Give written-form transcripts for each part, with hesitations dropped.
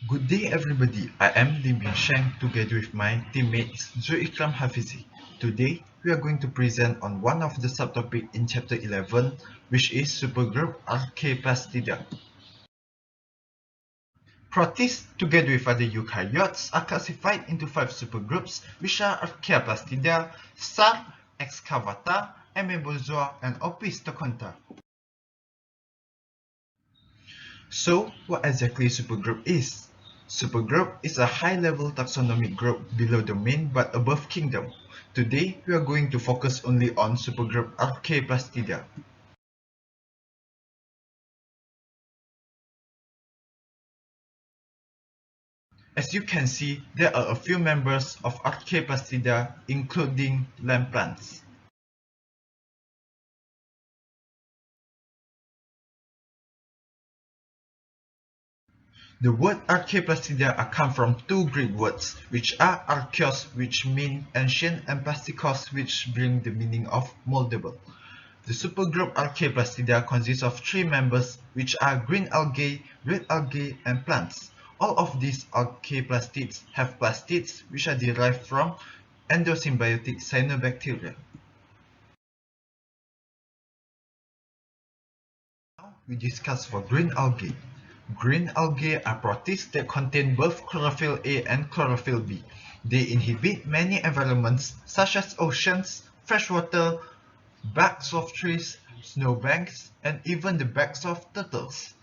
Good day everybody, I am Lim Bin Sheng together with my teammates Zul Ikram Hafizi. Today we are going to present on one of the subtopic in chapter 11 which is Supergroup Archeaplastida. Protists together with other eukaryotes are classified into 5 supergroups which are Archeaplastida, Star, Excavata, Amebozoa and Opisthocanta. So, what exactly supergroup is? Supergroup is a high-level taxonomic group below domain but above kingdom. Today, we are going to focus only on supergroup Archeaplastida. As you can see, there are a few members of Archeaplastida, including land plants. The word Archeaplastida come from two Greek words, which are archeos, which mean ancient, and plastikos, which bring the meaning of moldable. The supergroup Archeaplastida consists of 3 members, which are green algae, red algae, and plants. All of these archaeplastids have plastids which are derived from endosymbiotic cyanobacteria. Now we discuss for green algae. Green algae are protists that contain both chlorophyll A and chlorophyll B. They inhabit many environments such as oceans, freshwater, backs of trees, snowbanks, and even the backs of turtles.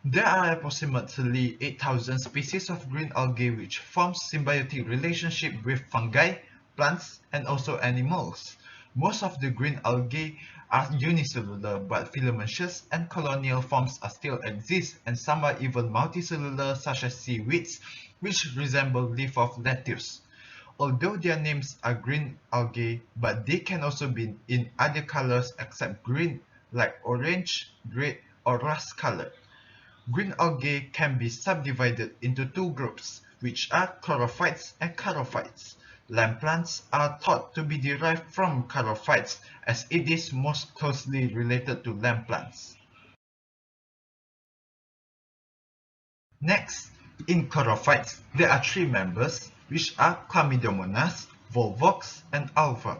There are approximately 8,000 species of green algae which form symbiotic relationship with fungi, plants, and also animals. Most of the green algae are unicellular, but filamentous and colonial forms are still exist, and some are even multicellular such as seaweeds, which resemble leaf of lettuce. Although their names are green algae, but they can also be in other colors except green, like orange, red, or rust color. Green algae can be subdivided into 2 groups, which are chlorophytes and charophytes. Land plants are thought to be derived from charophytes as it is most closely related to land plants. Next, in charophytes, there are 3 members, which are Chlamydomonas, Volvox, and Alpha.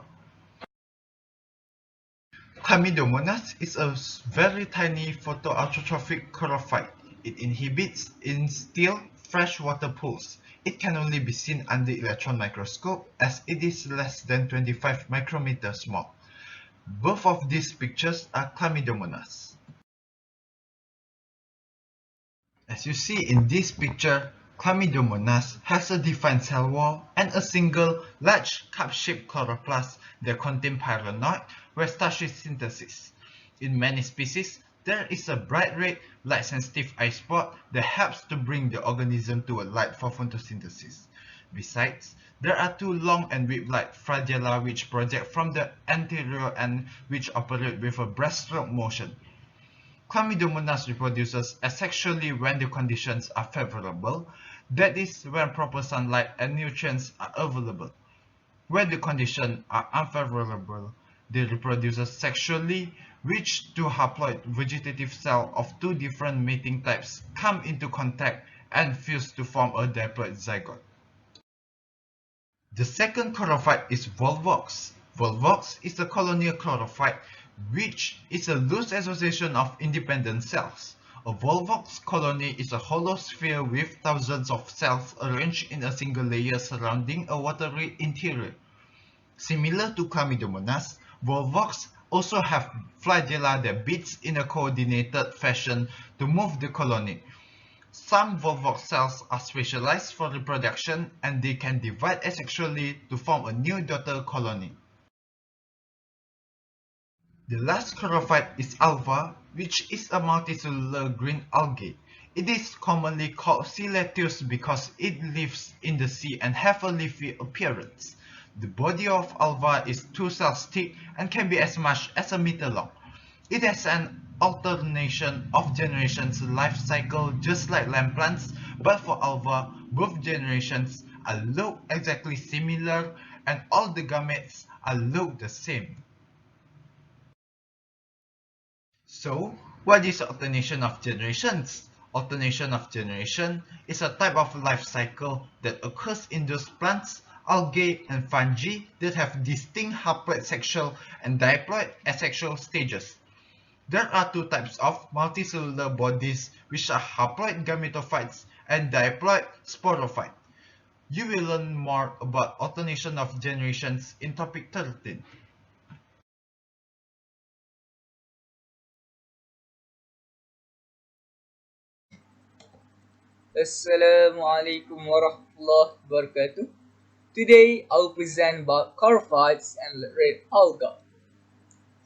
Chlamydomonas is a very tiny photoautotropic charophyte. It inhabits in still freshwater pools. It can only be seen under electron microscope as it is less than 25 micrometers small. Both of these pictures are Chlamydomonas. As you see in this picture, Chlamydomonas has a defined cell wall and a single large cup-shaped chloroplast that contain pyrenoid where starch is synthesis. In many species, there is a bright red, light-sensitive eye spot that helps to bring the organism to a light for photosynthesis. Besides, there are 2 long and whip-like flagella which project from the anterior end which operate with a breaststroke motion. Chlamydomonas reproduces asexually when the conditions are favorable, that is, when proper sunlight and nutrients are available. When the conditions are unfavorable, they reproduce sexually, which 2 haploid vegetative cells of 2 different mating types come into contact and fuse to form a diploid zygote. The second chlorophyte is Volvox. Volvox is a colonial chlorophyte, which is a loose association of independent cells. A Volvox colony is a hollow sphere with thousands of cells arranged in a single layer surrounding a watery interior. Similar to Chlamydomonas, Volvox also have flagella that beats in a coordinated fashion to move the colony. Some Volvox cells are specialized for reproduction and they can divide asexually to form a new daughter colony. The last chlorophyte is alpha, which is a multicellular green algae. It is commonly called sea lettuce because it lives in the sea and have a leafy appearance. The body of alpha is 2 cells thick and can be as much as a meter long. It has an alternation of generations life cycle just like land plants, but for alpha, both generations are look exactly similar and all the gametes are look the same. So, what is alternation of generations? Alternation of generation is a type of life cycle that occurs in those plants, algae, and fungi that have distinct haploid sexual and diploid asexual stages. There are two types of multicellular bodies, which are haploid gametophytes and diploid sporophytes. You will learn more about alternation of generations in topic 13. Assalamualaikum warahmatullahi wabarakatuh. Today I'll present about charophytes and red alga.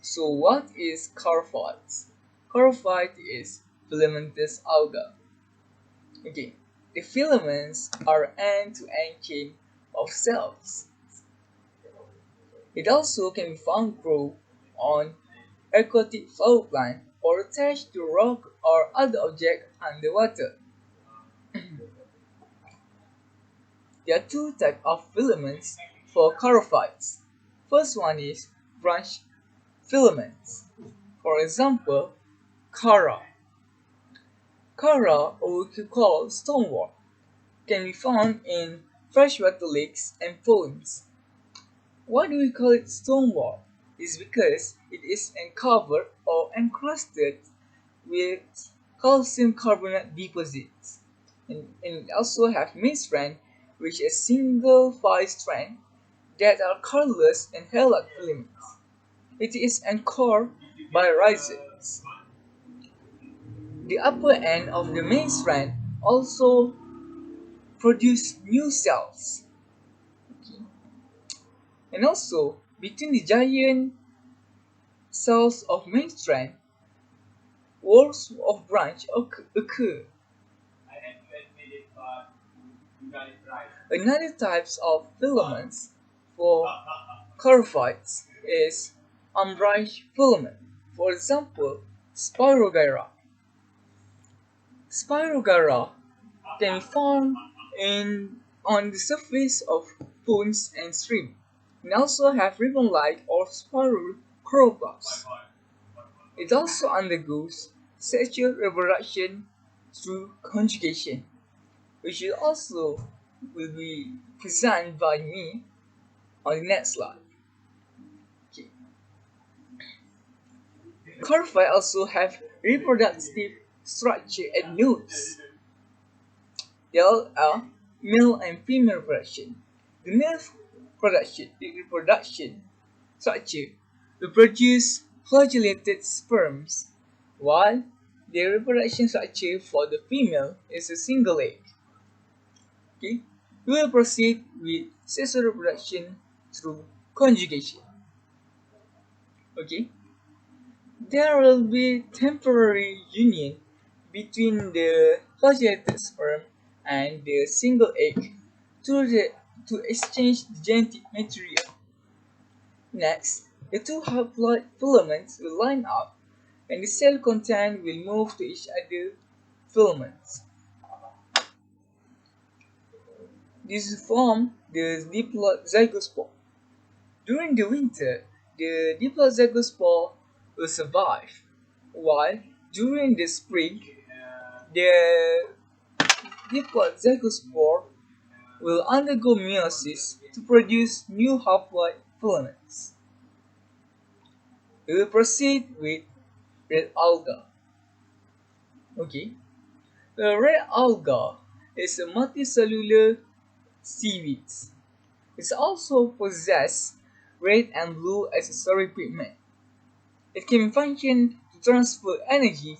So what is charophytes? Charophyte is filamentous alga. Okay, the filaments are end-to-end chain of cells. It also can be found grow on aquatic flower plant or attached to rock or other object underwater. There are two types of filaments for charophytes. First one is branch filaments. For example, chara. Chara, or we could call stonewort, can be found in freshwater lakes and ponds. Why do we call it stonewort? It's because it is uncovered or encrusted with calcium carbonate deposits. And it also have main strand, which is single 5 strand that are colorless and hair-like filaments. It is anchored by rhizomes. The upper end of the main strand also produce new cells. And also, between the giant cells of main strand, whorls of branch occur. Another types of filaments for charophytes is unbranched filament. For example, Spirogyra. Spirogyra can be found on the surface of ponds and streams, and also have ribbon-like or spiral chloroplasts. It also undergoes sexual reproduction through conjugation, which will be presented by me on the next slide. Okay. Charophytes also have reproductive structure at nodes. There are male and female reproduction. The male reproduction structure will produce flagellated sperms, while the reproduction structure for the female is a single egg. Okay, we will proceed with sexual reproduction through conjugation. Okay, there will be temporary union between the flagellated sperm and the single egg to exchange the genetic material. Next, the two haploid filaments will line up and the cell content will move to each other filaments. This form the diploid zygospore. During the winter, the diploid zygospore will survive, while during the spring, the diploid zygospore will undergo meiosis to produce new haploid filaments. We will proceed with red alga. Okay, the red alga is a multicellular seaweed. It also possesses red and blue accessory pigment. It can function to transfer energy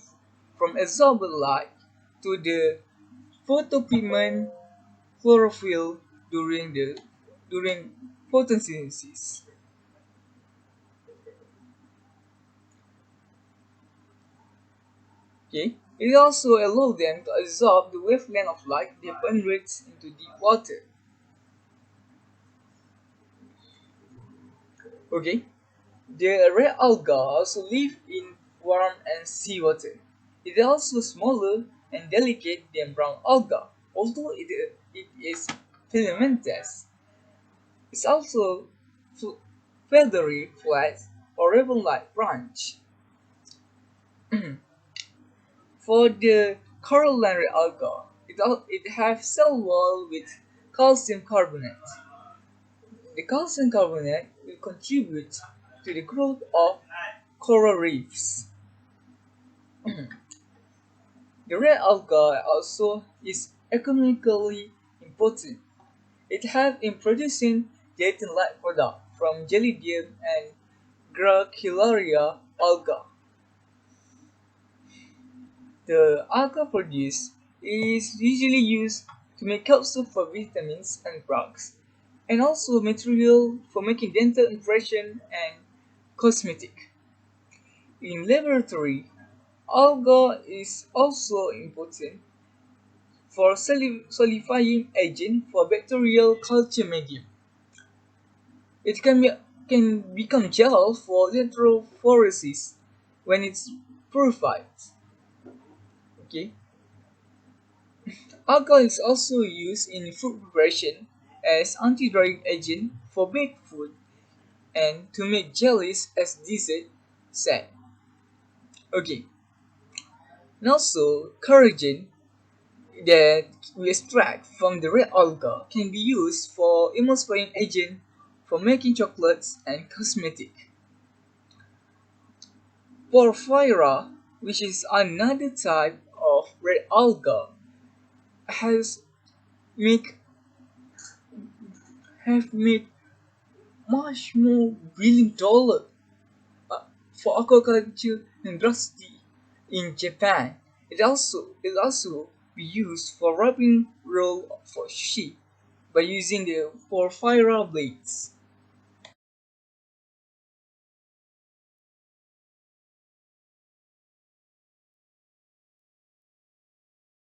from absorbed light to the photopigment chlorophyll during photosynthesis. Okay, it also allows them to absorb the wavelength of light that penetrates into deep water. Okay, the red alga also live in warm and seawater. It is also smaller and delicate than brown alga, although it is filamentous. It's also feathery, flat, or ribbon-like branch. For the coralline alga. It have cell wall with calcium carbonate. The calcium carbonate will contribute to the growth of coral reefs. The red alga also is economically important. It helps in producing gelatin-like product from Gelidium and Gracilaria alga. The alga produced is usually used to make capsule for vitamins and drugs, and also material for making dental impression and cosmetic. In laboratory, alga is also important for solidifying agent for bacterial culture medium. It can become gel for electrophoresis when it's purified. Okay. Alcohol is also used in food preparation as anti-drying agent for baked food and to make jellies as dessert said. Okay. And also, collagen that we extract from the red alga can be used for emulsifying agent for making chocolates and cosmetic. Porphyra, which is another type of red alga, has make have made much more $1 billion for aquaculture industry in Japan. It also be used for wrapping roll for sheep by using the porphyra blades.